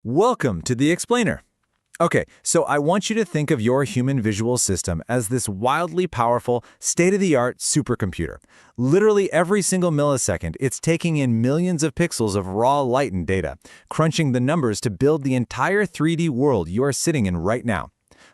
Welcome to the Explainer. Okay, so I want you to think of your human visual system as this wildly powerful, state-of-the-art supercomputer. Literally every single millisecond, it's taking in millions of pixels of raw light and data, crunching the numbers to build the entire 3D world you are sitting in right now.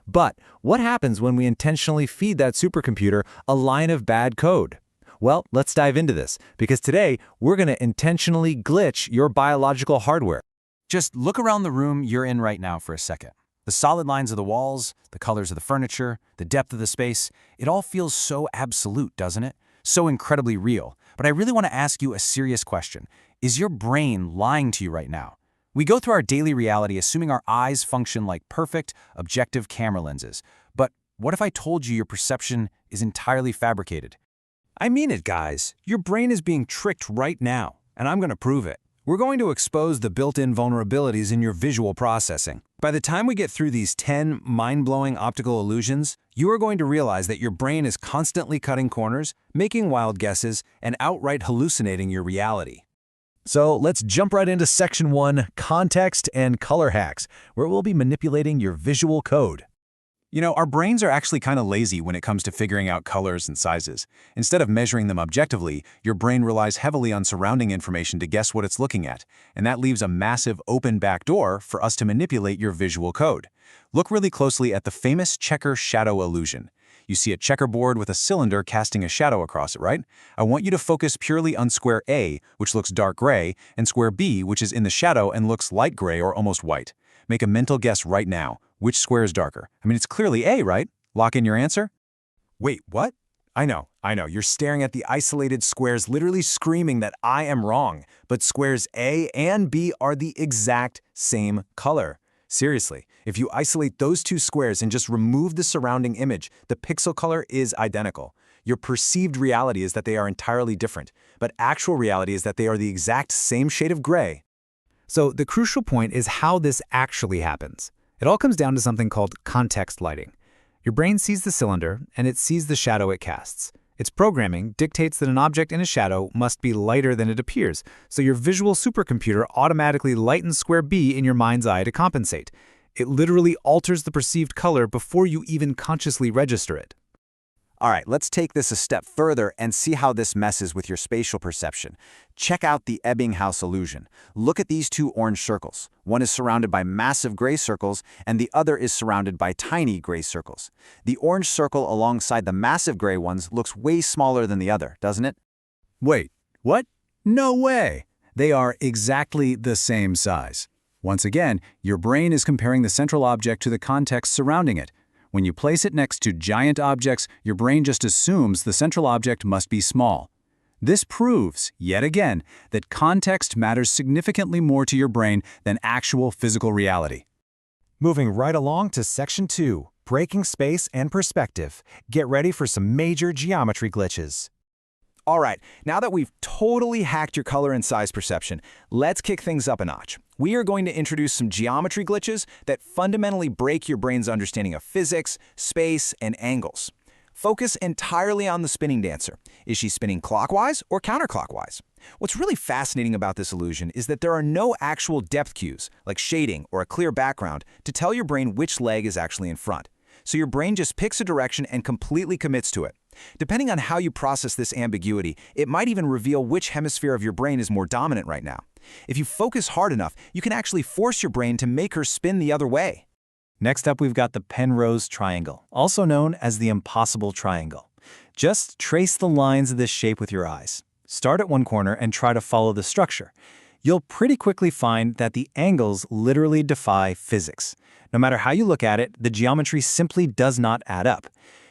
But what happens when we intentionally feed that supercomputer a line of bad code? Well, let's dive into this, because today we're going to intentionally glitch your biological hardware. Just look around the room you're in right now for a second. The solid lines of the walls, the colors of the furniture, the depth of the space, it all feels so absolute, doesn't it? So incredibly real. But I really want to ask you a serious question. Is your brain lying to you right now? We go through our daily reality assuming our eyes function like perfect, objective camera lenses. But what if I told you your perception is entirely fabricated? I mean it, guys. Your brain is being tricked right now, and I'm going to prove it. We're going to expose the built-in vulnerabilities in your visual processing. By the time we get through these 10 mind-blowing optical illusions, you are going to realize that your brain is constantly cutting corners, making wild guesses, and outright hallucinating your reality. So let's jump right into Section 1, Context and Color Hacks, where we'll be manipulating your visual code. You know, our brains are actually kind of lazy when it comes to figuring out colors and sizes. Instead of measuring them objectively, your brain relies heavily on surrounding information to guess what it's looking at, and that leaves a massive open back door for us to manipulate your visual code. Look really closely at the famous checker shadow illusion. You see a checkerboard with a cylinder casting a shadow across it, right? I want you to focus purely on square A, which looks dark gray, and square B, which is in the shadow and looks light gray or almost white. Make a mental guess right now. Which square is darker? I mean, it's clearly A, right? Lock in your answer? Wait, what? I know. You're staring at the isolated squares, literally screaming that I am wrong. But squares A and B are the exact same color. Seriously, if you isolate those two squares and just remove the surrounding image, the pixel color is identical. Your perceived reality is that they are entirely different, but actual reality is that they are the exact same shade of gray. So the crucial point is how this actually happens. It all comes down to something called context lighting. Your brain sees the cylinder, and it sees the shadow it casts. Its programming dictates that an object in a shadow must be lighter than it appears, so your visual supercomputer automatically lightens square B in your mind's eye to compensate. It literally alters the perceived color before you even consciously register it. All right, let's take this a step further and see how this messes with your spatial perception. Check out the Ebbinghaus illusion. Look at these two orange circles. One is surrounded by massive gray circles, and the other is surrounded by tiny gray circles. The orange circle alongside the massive gray ones looks way smaller than the other, doesn't it? Wait, what? No way! They are exactly the same size. Once again, your brain is comparing the central object to the context surrounding it. When you place it next to giant objects, your brain just assumes the central object must be small. This proves, yet again, that context matters significantly more to your brain than actual physical reality. Moving right along to Section 2, Breaking Space and Perspective. Get ready for some major geometry glitches. All right, now that we've totally hacked your color and size perception, let's kick things up a notch. We are going to introduce some geometry glitches that fundamentally break your brain's understanding of physics, space, and angles. Focus entirely on the spinning dancer. Is she spinning clockwise or counterclockwise? What's really fascinating about this illusion is that there are no actual depth cues, like shading or a clear background, to tell your brain which leg is actually in front. So your brain just picks a direction and completely commits to it. Depending on how you process this ambiguity, it might even reveal which hemisphere of your brain is more dominant right now. If you focus hard enough, you can actually force your brain to make her spin the other way. Next up, we've got the Penrose triangle, also known as the impossible triangle. Just trace the lines of this shape with your eyes. Start at one corner and try to follow the structure. You'll pretty quickly find that the angles literally defy physics. No matter how you look at it, the geometry simply does not add up.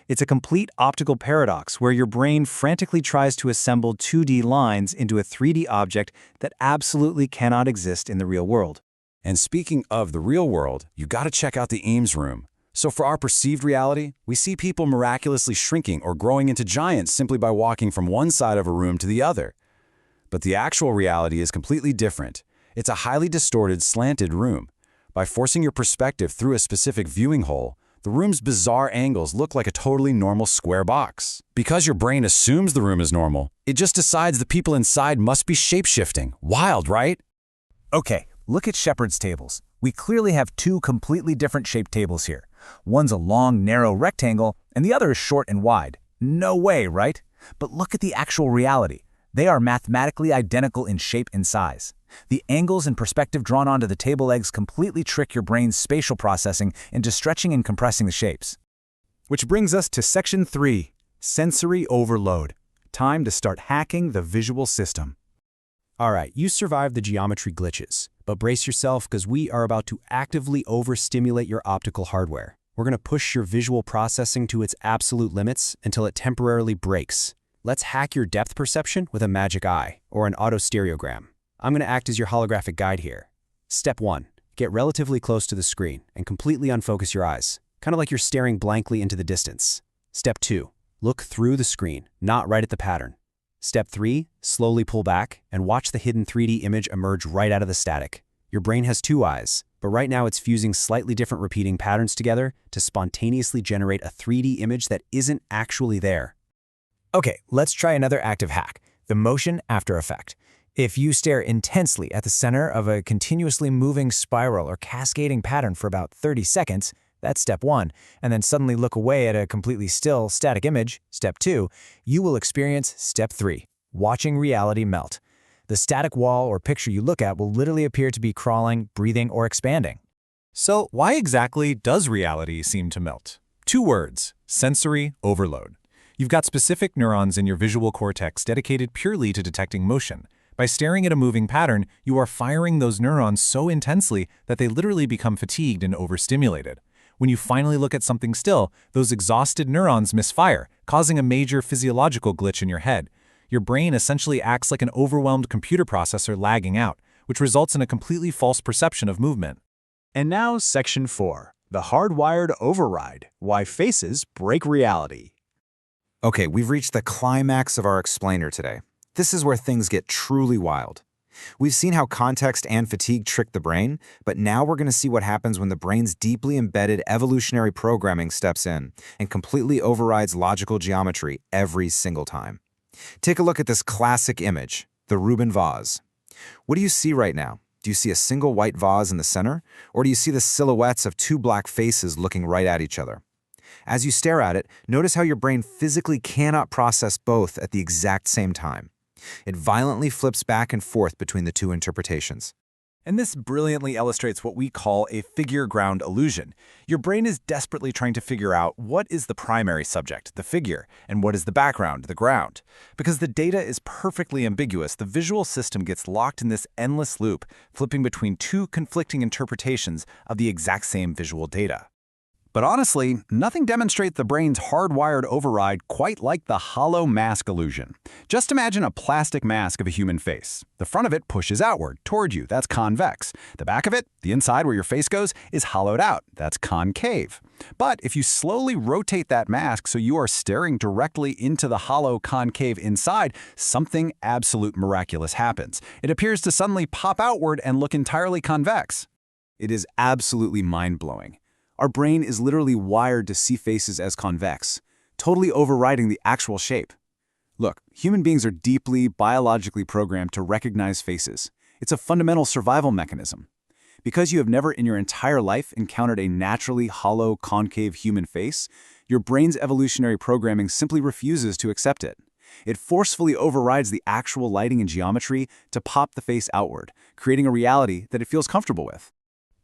It's a complete optical paradox where your brain frantically tries to assemble 2D lines into a 3D object that absolutely cannot exist in the real world. And speaking of the real world, you gotta check out the Ames room. So for our perceived reality, we see people miraculously shrinking or growing into giants simply by walking from one side of a room to the other. But the actual reality is completely different. It's a highly distorted, slanted room. By forcing your perspective through a specific viewing hole, the room's bizarre angles look like a totally normal square box. Because your brain assumes the room is normal, it just decides the people inside must be shape-shifting. Wild, right? Okay, look at Shepard's tables. We clearly have two completely different shaped tables here. One's a long, narrow rectangle, and the other is short and wide. No way, right? But look at the actual reality. They are mathematically identical in shape and size. The angles and perspective drawn onto the table legs completely trick your brain's spatial processing into stretching and compressing the shapes. Which brings us to Section 3, Sensory Overload. Time to start hacking the visual system. All right, you survived the geometry glitches, but brace yourself because we are about to actively overstimulate your optical hardware. We're going to push your visual processing to its absolute limits until it temporarily breaks. Let's hack your depth perception with a magic eye or an autostereogram. I'm going to act as your holographic guide here. Step 1. Get relatively close to the screen and completely unfocus your eyes, kind of like you're staring blankly into the distance. Step 2. Look through the screen, not right at the pattern. Step 3. Slowly pull back and watch the hidden 3D image emerge right out of the static. Your brain has two eyes, but right now it's fusing slightly different repeating patterns together to spontaneously generate a 3D image that isn't actually there. Okay, let's try another active hack, the motion after effect. If you stare intensely at the center of a continuously moving spiral or cascading pattern for about 30 seconds, that's step 1, and then suddenly look away at a completely still, static image, step 2, you will experience step 3, watching reality melt. The static wall or picture you look at will literally appear to be crawling, breathing, or expanding. So why exactly does reality seem to melt? 2 words: sensory overload. You've got specific neurons in your visual cortex dedicated purely to detecting motion. By staring at a moving pattern, you are firing those neurons so intensely that they literally become fatigued and overstimulated. When you finally look at something still, those exhausted neurons misfire, causing a major physiological glitch in your head. Your brain essentially acts like an overwhelmed computer processor lagging out, which results in a completely false perception of movement. And now Section 4, the hardwired override, why faces break reality. Okay, we've reached the climax of our explainer today. This is where things get truly wild. We've seen how context and fatigue trick the brain, but now we're going to see what happens when the brain's deeply embedded evolutionary programming steps in and completely overrides logical geometry every single time. Take a look at this classic image, the Rubin vase. What do you see right now? Do you see a single white vase in the center, or do you see the silhouettes of 2 black faces looking right at each other? As you stare at it, notice how your brain physically cannot process both at the exact same time. It violently flips back and forth between the 2 interpretations. And this brilliantly illustrates what we call a figure-ground illusion. Your brain is desperately trying to figure out what is the primary subject, the figure, and what is the background, the ground. Because the data is perfectly ambiguous, the visual system gets locked in this endless loop, flipping between 2 conflicting interpretations of the exact same visual data. But honestly, nothing demonstrates the brain's hardwired override quite like the hollow mask illusion. Just imagine a plastic mask of a human face. The front of it pushes outward, toward you, that's convex. The back of it, the inside where your face goes, is hollowed out, that's concave. But if you slowly rotate that mask so you are staring directly into the hollow concave inside, something absolute miraculous happens. It appears to suddenly pop outward and look entirely convex. It is absolutely mind-blowing. Our brain is literally wired to see faces as convex, totally overriding the actual shape. Look, human beings are deeply biologically programmed to recognize faces. It's a fundamental survival mechanism. Because you have never in your entire life encountered a naturally hollow, concave human face, your brain's evolutionary programming simply refuses to accept it. It forcefully overrides the actual lighting and geometry to pop the face outward, creating a reality that it feels comfortable with.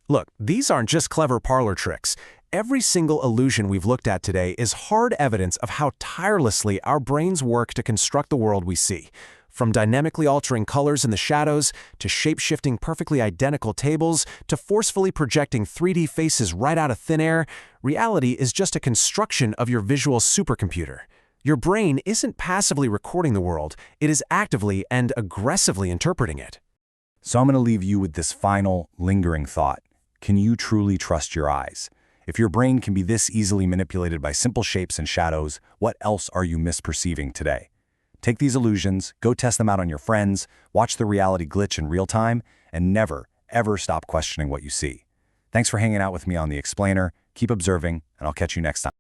Look, these aren't just clever parlor tricks. Every single illusion we've looked at today is hard evidence of how tirelessly our brains work to construct the world we see. From dynamically altering colors in the shadows, to shape-shifting perfectly identical tables, to forcefully projecting 3D faces right out of thin air, reality is just a construction of your visual supercomputer. Your brain isn't passively recording the world, it is actively and aggressively interpreting it. So I'm going to leave you with this final, lingering thought. Can you truly trust your eyes? If your brain can be this easily manipulated by simple shapes and shadows, what else are you misperceiving today? Take these illusions, go test them out on your friends, watch the reality glitch in real time, and never, ever stop questioning what you see. Thanks for hanging out with me on The Explainer. Keep observing, and I'll catch you next time.